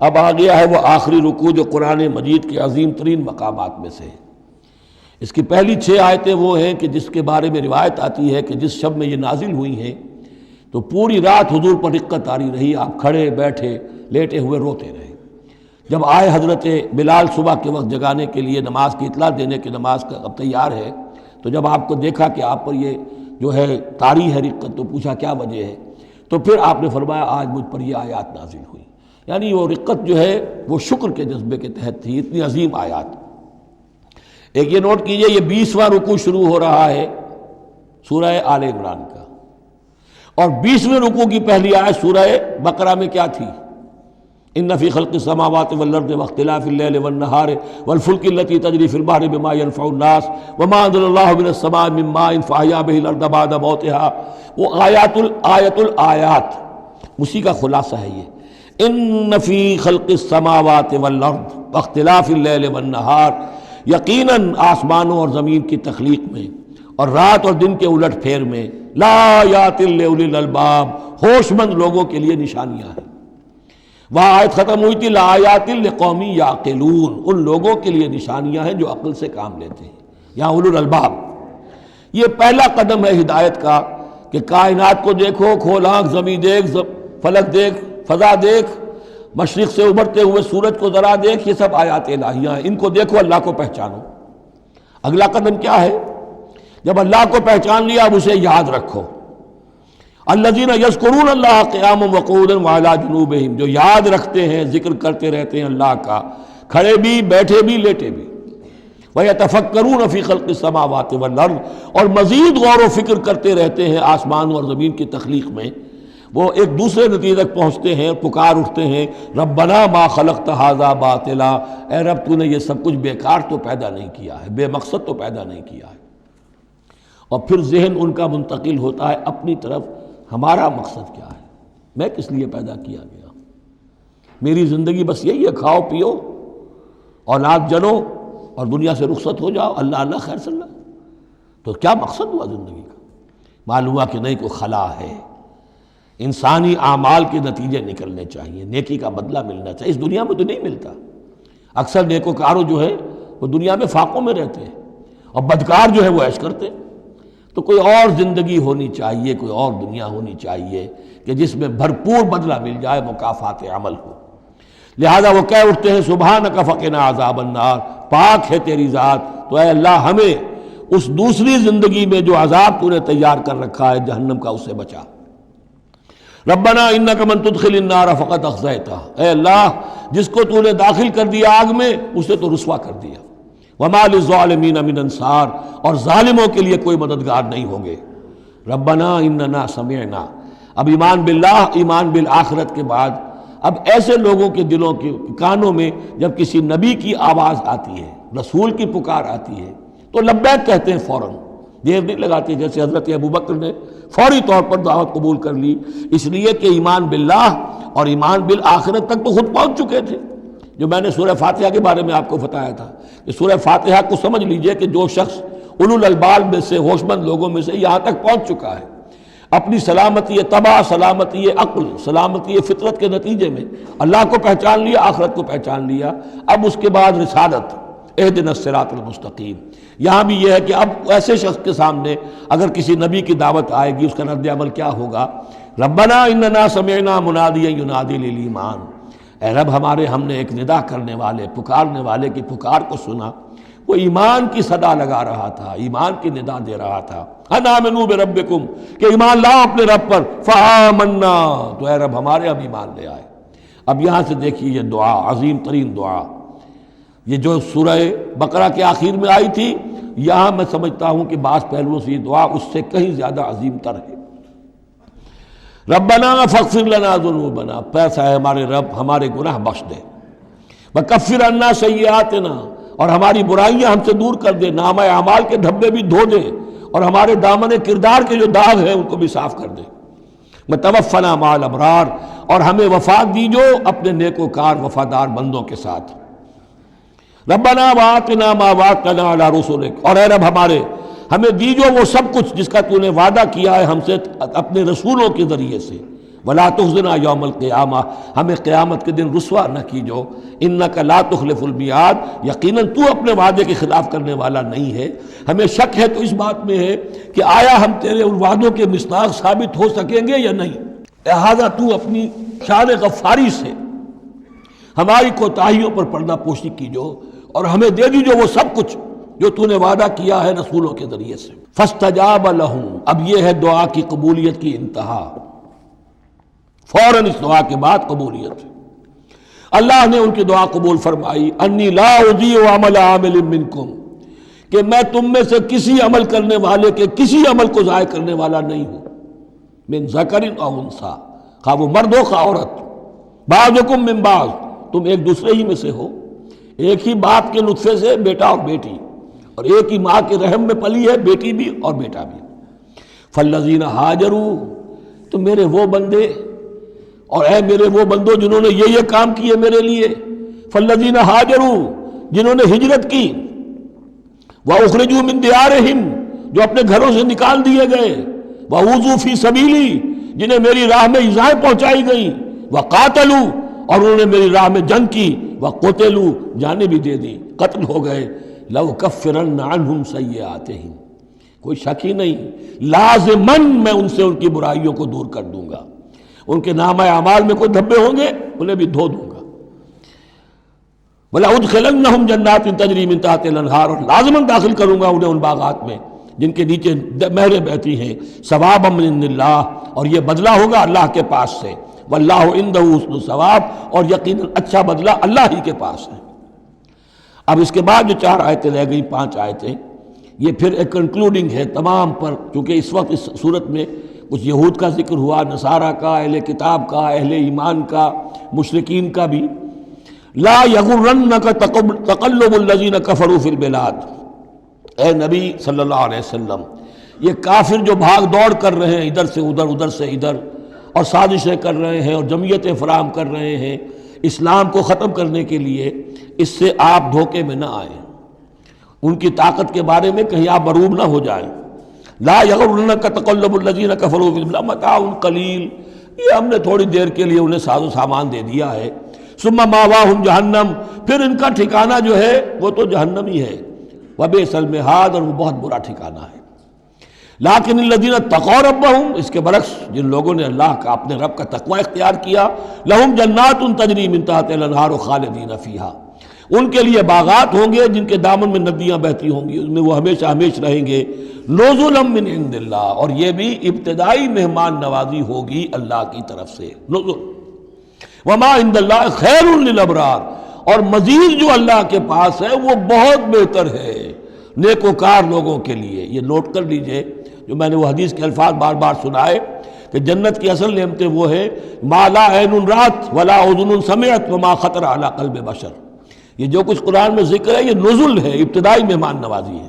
اب آ گیا ہے وہ آخری رکوع جو قرآن مجید کے عظیم ترین مقامات میں سے ہے۔ اس کی پہلی 6 آیتیں وہ ہیں کہ جس کے بارے میں روایت آتی ہے کہ جس شب میں یہ نازل ہوئی ہیں تو پوری رات حضور پر رقت آری رہی، آپ کھڑے بیٹھے لیٹے ہوئے روتے رہے۔ جب آئے حضرت بلال صبح کے وقت جگانے کے لیے نماز کی اطلاع دینے کہ نماز کا اب تیار ہے، تو جب آپ کو دیکھا کہ آپ پر یہ جو ہے طاری ہے رقت، تو پوچھا کیا وجہ ہے، تو پھر آپ نے فرمایا آج مجھ پر یہ آیات نازل ہوئی۔ یعنی وہ رقت جو ہے وہ شکر کے جذبے کے تحت تھی، اتنی عظیم آیات۔ ایک یہ نوٹ کیجئے، یہ 20واں رکوع شروع ہو رہا ہے سورہ آل عمران کا، اور 20ویں رکوع کی پہلی آیت سورہ بقرہ میں کیا تھی؟ ان فی خلق السماوات والارض واختلاف اللیل والنہار والفلک التی تجری فی البحر بما ينفع الناس وما انزل اللہ من السماء من ماء فاحیا به الارض بعد موتها، وہ آیت الآیات، اسی کا خلاصہ ہے یہ۔ ان فی خلق السماوات والارض واختلاف اللیل والنہار، یقیناً آسمانوں اور زمین کی تخلیق میں اور رات اور دن کے الٹ پھیر میں، لآیات لأولی الالباب، ہوش مند لوگوں کے لیے نشانیاں ہیں۔ وہاں آیت ختم ہوئی تھی لآیات لقوم یعقلون، ان لوگوں کے لیے نشانیاں ہیں جو عقل سے کام لیتے ہیں، یہاں اولو الالباب۔ یہ پہلا قدم ہے ہدایت کا کہ کائنات کو دیکھو، کھول آنکھ، زمین دیکھ، فلک دیکھ، فضا دیکھ، مشرق سے ابھرتے ہوئے سورج کو ذرا دیکھ، یہ سب آیات الہیہ ہیں، ان کو دیکھو، اللہ کو پہچانو۔ اگلا قدم کیا ہے؟ جب اللہ کو پہچان لیا اب اسے یاد رکھو۔ الذین یذکرون اللہ قیاما وقعودا وعلی جنوبہم، جو یاد رکھتے ہیں، ذکر کرتے رہتے ہیں اللہ کا، کھڑے بھی، بیٹھے بھی، لیٹے بھی۔ ویتفکرون فی خلق السماوات والارض، اور مزید غور و فکر کرتے رہتے ہیں آسمان اور زمین کی تخلیق میں۔ وہ ایک دوسرے نتیجے تک پہنچتے ہیں، پکار اٹھتے ہیں، ربنا ما خلقت ھذا باطلا، اے رب تو نے یہ سب کچھ بیکار تو پیدا نہیں کیا ہے، بے مقصد تو پیدا نہیں کیا ہے۔ اور پھر ذہن ان کا منتقل ہوتا ہے اپنی طرف، ہمارا مقصد کیا ہے، میں کس لیے پیدا کیا گیا، میری زندگی بس یہی ہے، کھاؤ پیو، اولاد جنو اور دنیا سے رخصت ہو جاؤ، اللہ اللہ خیر صلی اللہ۔ تو کیا مقصد ہوا زندگی کا؟ معلوم ہوا کہ نہیں، کوئی خلا ہے، انسانی اعمال کے نتیجے نکلنے چاہیے، نیکی کا بدلہ ملنا چاہیے۔ اس دنیا میں تو نہیں ملتا، اکثر نیکوکاروں جو ہے وہ دنیا میں فاقوں میں رہتے ہیں، اور بدکار جو ہے وہ عیش کرتے ہیں۔ تو کوئی اور زندگی ہونی چاہیے، کوئی اور دنیا ہونی چاہیے کہ جس میں بھرپور بدلہ مل جائے، مکافات عمل ہو۔ لہذا وہ کہہ اٹھتے ہیں سبحانک فقنا عذاب النار، پاک ہے تیری ذات، تو اے اللہ ہمیں اس دوسری زندگی میں جو عذاب تو نے تیار کر رکھا ہے جہنم کا، اس سے بچا۔ ربنا انک من تدخل النار فقد اخزیتہ، اے اللہ جس کو تو نے داخل کر دیا آگ میں، اسے تو رسوا کر دیا۔ وما للظالمین من انصار، اور ظالموں کے لیے کوئی مددگار نہیں ہوں گے۔ ربنا اننا سمعنا، اب ایمان باللہ، ایمان بالآخرت کے بعد اب ایسے لوگوں کے دلوں کے کانوں میں جب کسی نبی کی آواز آتی ہے، رسول کی پکار آتی ہے، تو لبیک کہتے ہیں فوراً، دیر نہیں لگاتے، جیسے حضرت ابوبکر نے فوری طور پر دعوت قبول کر لی، اس لیے کہ ایمان باللہ اور ایمان بالآخرت تک تو خود پہنچ چکے تھے۔ جو میں نے سورہ فاتحہ کے بارے میں آپ کو بتایا تھا کہ سورہ فاتحہ کو سمجھ لیجئے کہ جو شخص اولو الالباب میں سے، ہوش مند لوگوں میں سے یہاں تک پہنچ چکا ہے، اپنی سلامتی طبع، سلامتی عقل، سلامتی فطرت کے نتیجے میں اللہ کو پہچان لیا، آخرت کو پہچان لیا، اب اس کے بعد رسالت، اہدنا الصراط المستقیم۔ یہاں بھی یہ ہے کہ اب ایسے شخص کے سامنے اگر کسی نبی کی دعوت آئے گی، اس کا رد عمل کیا ہوگا؟ ربنا اننا سمعنا منادیا ینادی للایمان، اے رب ہم نے ایک ندا کرنے والے، پکارنے والے کی پکار کو سنا، وہ ایمان کی صدا لگا رہا تھا، ایمان کی ندا دے رہا تھا، ان آمنوا بربکم، کہ ایمان لاؤ اپنے رب پر، فآمنا، تو اے رب ہمارے اب ایمان لے آئے۔ اب یہاں سے دیکھیے یہ دعا، عظیم ترین دعا، یہ جو سورہ بقرہ کے آخر میں آئی تھی، یہاں میں سمجھتا ہوں کہ بعض پہلوؤں سے یہ دعا اس سے کہیں زیادہ عظیم تر ہے۔ ربنا فاغفر لنا ذنوبنا، پیسا ہے ہمارے رب ہمارے گناہ بخش دے، وکفر عنا سیئاتنا، اور ہماری برائیاں ہم سے دور کر دے، نامہ اعمال کے دھبے بھی دھو دے، اور ہمارے دامن کردار کے جو داغ ہیں ان کو بھی صاف کر دے۔ وتوفنا مع الابرار، اور ہمیں وفات دیجو اپنے نیکوکار وفادار بندوں کے ساتھ۔ ربنا وآتنا ما وعدتنا علی رسلک، اور اے رب ہمیں دیجو وہ سب کچھ جس کا تو نے وعدہ کیا ہے ہم سے اپنے رسولوں کے ذریعے سے، ولا تخزنا یوم القیامہ، ہمیں قیامت کے دن رسوا نہ کیجو، انک لا تخلف المیعاد، یقیناً تو اپنے وعدے کے خلاف کرنے والا نہیں ہے۔ ہمیں شک ہے تو اس بات میں ہے کہ آیا ہم تیرے ان وعدوں کے مصداق ثابت ہو سکیں گے یا نہیں، لہذا تو اپنی شان غفاری سے ہماری کوتاہیوں پر پردہ پوشی کیجو اور ہمیں دے دیجو وہ سب کچھ جو تو نے وعدہ کیا ہے رسولوں کے ذریعے سے۔ فاستجاب لہم، اب یہ ہے دعا کی قبولیت کی انتہا، فوراً اس دعا کے بعد قبولیت۔ اللہ نے ان کی دعا قبول فرمائی، انی لا اضیع عمل عامل منکم، کہ میں تم میں سے کسی عمل کرنے والے کے کسی عمل کو ضائع کرنے والا نہیں ہوں، من ذکر او انثی، خواہ وہ مرد ہو خواہ عورت، بعضکم من بعض، تم ایک دوسرے ہی میں سے ہو، ایک ہی باپ کے نطفے سے بیٹا اور بیٹی، اور ایک ہی ماں کے رحم میں پلی ہے بیٹی بھی اور بیٹا بھی۔ فالذین ہاجروا، تو میرے وہ بندے اور اے میرے وہ بندوں جنہوں نے یہ کام کیے میرے لیے، فالذین ہاجروا، جنہوں نے ہجرت کی، واخرجوا من دیارہم، جو اپنے گھروں سے نکال دیے گئے، واوذوا فی سبیلی، جنہیں میری راہ میں ایذائیں پہنچائی گئیں، وقاتلوا، اور انہوں نے میری راہ میں جنگ کی، وقتلوا، جانیں بھی دے دی، قتل ہو گئے، لَأُكَفِّرَنَّ عَنْهُمْ سَيِّئَاتِهِمْ، کوئی شک ہی نہیں، لازماً میں ان سے ان کی برائیوں کو دور کر دوں گا، ان کے نامہ اعمال میں کوئی دھبے ہوں گے انہیں بھی دھو دوں گا، وَلَأُدْخِلَنَّهُمْ جَنَّاتٍ تَجْرِي مِن تَحْتِهَا الْأَنْهَارُ، اور لازماً داخل کروں گا انہیں ان باغات میں جن کے نیچے نہریں بہتی ہیں، ثوابا من عند اللہ، اور یہ بدلہ ہوگا اللہ کے پاس سے، واللہ عنده حسن الثواب، اور یقیناً اچھا بدلہ اللہ ہی کے پاس ہے۔ اب اس کے بعد جو 4 آیتیں رہ گئیں، 5 آیتیں، یہ پھر ایک کنکلوڈنگ ہے تمام پر، چونکہ اس وقت اس صورت میں کچھ یہود کا ذکر ہوا، نصارہ کا، اہل کتاب کا، اہل ایمان کا، مشرکین کا بھی۔ لا یغرنک تقلب الذین کفروا فی البلاد، اے نبی صلی اللہ علیہ وسلم، یہ کافر جو بھاگ دوڑ کر رہے ہیں ادھر سے ادھر، ادھر سے ادھر، اور سازشیں کر رہے ہیں اور جمعیتیں فراہم کر رہے ہیں اسلام کو ختم کرنے کے لیے، اس سے آپ دھوکے میں نہ آئیں، ان کی طاقت کے بارے میں کہیں آپ مروب نہ ہو جائیں۔ لا یغرنک تقلب الذین کفروا فی البلاد متاع قلیل، یہ ہم نے تھوڑی دیر کے لیے انہیں ساز و سامان دے دیا ہے، ثم ماواہم جہنم، پھر ان کا ٹھکانہ جو ہے وہ تو جہنم ہی ہے، وبئس المہاد، اور وہ بہت برا ٹھکانہ ہے۔ لیکن الذین اتقوا ربہم، اس کے برعکس جن لوگوں نے اللہ کا اپنے رب کا تقوی اختیار کیا، لہم جنات تجری من تحتہا الانہار خالدین فیہا، ان کے لیے باغات ہوں گے جن کے دامن میں ندیاں بہتی ہوں گی، ان میں وہ ہمیشہ ہمیشہ رہیں گے، نزلا من عند اللہ، اور یہ بھی ابتدائی مہمان نوازی ہوگی اللہ کی طرف سے، نزل، وما عند اللہ خیر للابرار، اور مزید جو اللہ کے پاس ہے وہ بہت بہتر ہے نیکوکار لوگوں کے لیے۔ یہ نوٹ کر لیجئے، جو میں نے وہ حدیث کے الفاظ بار بار سنائے کہ جنت کی اصل نعمتیں وہ ہیں ما لا عین رات ولا اذن سمعت وما خطر علی قلب بشر، یہ جو کچھ قرآن میں ذکر ہے یہ نزل ہے، ابتدائی مہمان نوازی ہے۔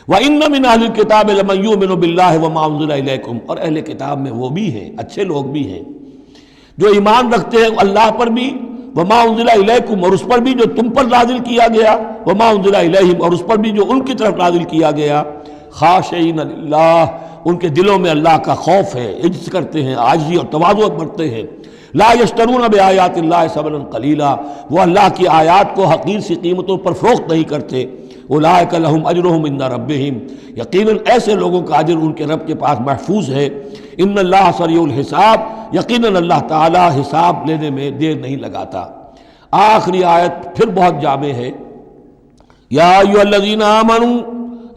وَإِنَّ مِنْ أَهْلِ الْكِتَابِ لَمَنْ يُؤْمِنُ بِاللَّهِ وَمَا أُنزِلَ إِلَيْكُمْ، اور اہل کتاب میں وہ بھی ہیں، اچھے لوگ بھی ہیں جو ایمان رکھتے ہیں اللہ پر بھی، وما انزل الیکم، اور اس پر بھی جو تم پر نازل کیا گیا، وما انزل الیہم، اور اس پر بھی جو ان کی طرف نازل کیا گیا، خاشعین للہ، ان کے دلوں میں اللہ کا خوف ہے، عجز کرتے ہیں، عاجزی اور تواضع برتتے ہیں۔ لا یشترون بآیات اللہ ثمنا قلیلا، وہ اللہ کی آیات کو حقیر سی قیمتوں پر فروخت نہیں کرتے۔ اولئک لہم اجرہم عند ربہم، یقیناً ایسے لوگوں کا اجر ان کے رب کے پاس محفوظ ہے۔ ان اللہ سریع الحساب، یقیناً اللہ تعالی حساب لینے میں دیر نہیں لگاتا۔ آخری آیت پھر بہت جامع ہے، یا ایھا الذین آمنوا،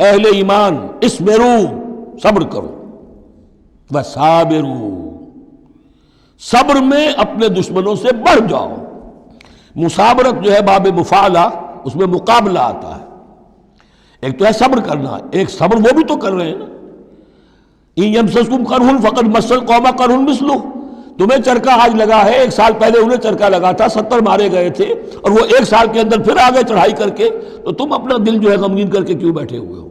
اہل ایمان، اصبروا، صبر کرو، وصابروا، صبر میں اپنے دشمنوں سے بڑھ جاؤ۔ مصابرت جو ہے باب مفاعلہ، اس میں مقابلہ آتا ہے، ایک تو ہے صبر کرنا، ایک صبر وہ بھی تو کر رہے ہیں نا، ان یمسسکم قرح فقد مس القوم قرح مثلہ، تمہیں چرکا آج لگا ہے، 1 سال پہلے انہیں چرکا لگا تھا، 70 مارے گئے تھے، اور وہ 1 سال کے اندر پھر آگے چڑھائی کر کے، تو تم اپنا دل جو ہے غمگین کر کے کیوں بیٹھے ہوئے ہو؟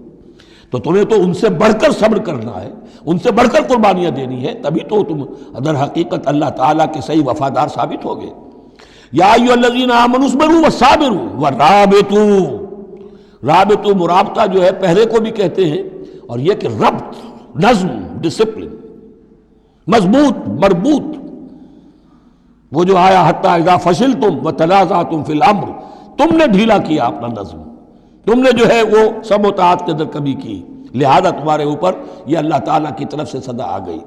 تو تمہیں تو ان سے بڑھ کر صبر کرنا ہے، ان سے بڑھ کر قربانیاں دینی ہے، تبھی تو تم در حقیقت اللہ تعالیٰ کے صحیح وفادار ثابت ہوگے۔ یا ایھا الذین آمنوا اصبروا وصابروا ورابطوا، رابطوا مرابطہ جو ہے پہرے کو بھی کہتے ہیں، اور یہ کہ ربط، نظم، ڈسپلن، مضبوط مربوط. وہ جو آیا حتی اذا فشلتم وتنازعتم فی الامر، تم نے ڈھیلا کیا اپنا نظم، تم نے جو ہے وہ سب اطاعت کے اندر کمی کی، لہذا تمہارے اوپر یہ اللہ تعالیٰ کی طرف سے صدا آ گئی.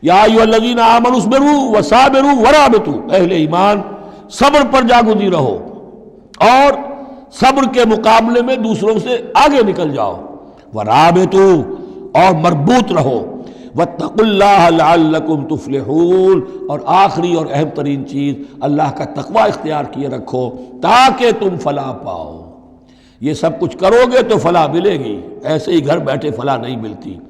یا ایھا الذین آمنوا اصبروا وصابروا ورابطوا، اہل ایمان صبر پر جاگزی رہو اور صبر کے مقابلے میں دوسروں سے آگے نکل جاؤ. ورابطوا، اور مربوط رہو. واتقوا اللہ لعلکم تفلحون، اور آخری اور اہم ترین چیز اللہ کا تقوی اختیار کیے رکھو تاکہ تم فلاح پاؤ. یہ سب کچھ کرو گے تو فلاح ملے گی، ایسے ہی گھر بیٹھے فلاح نہیں ملتی.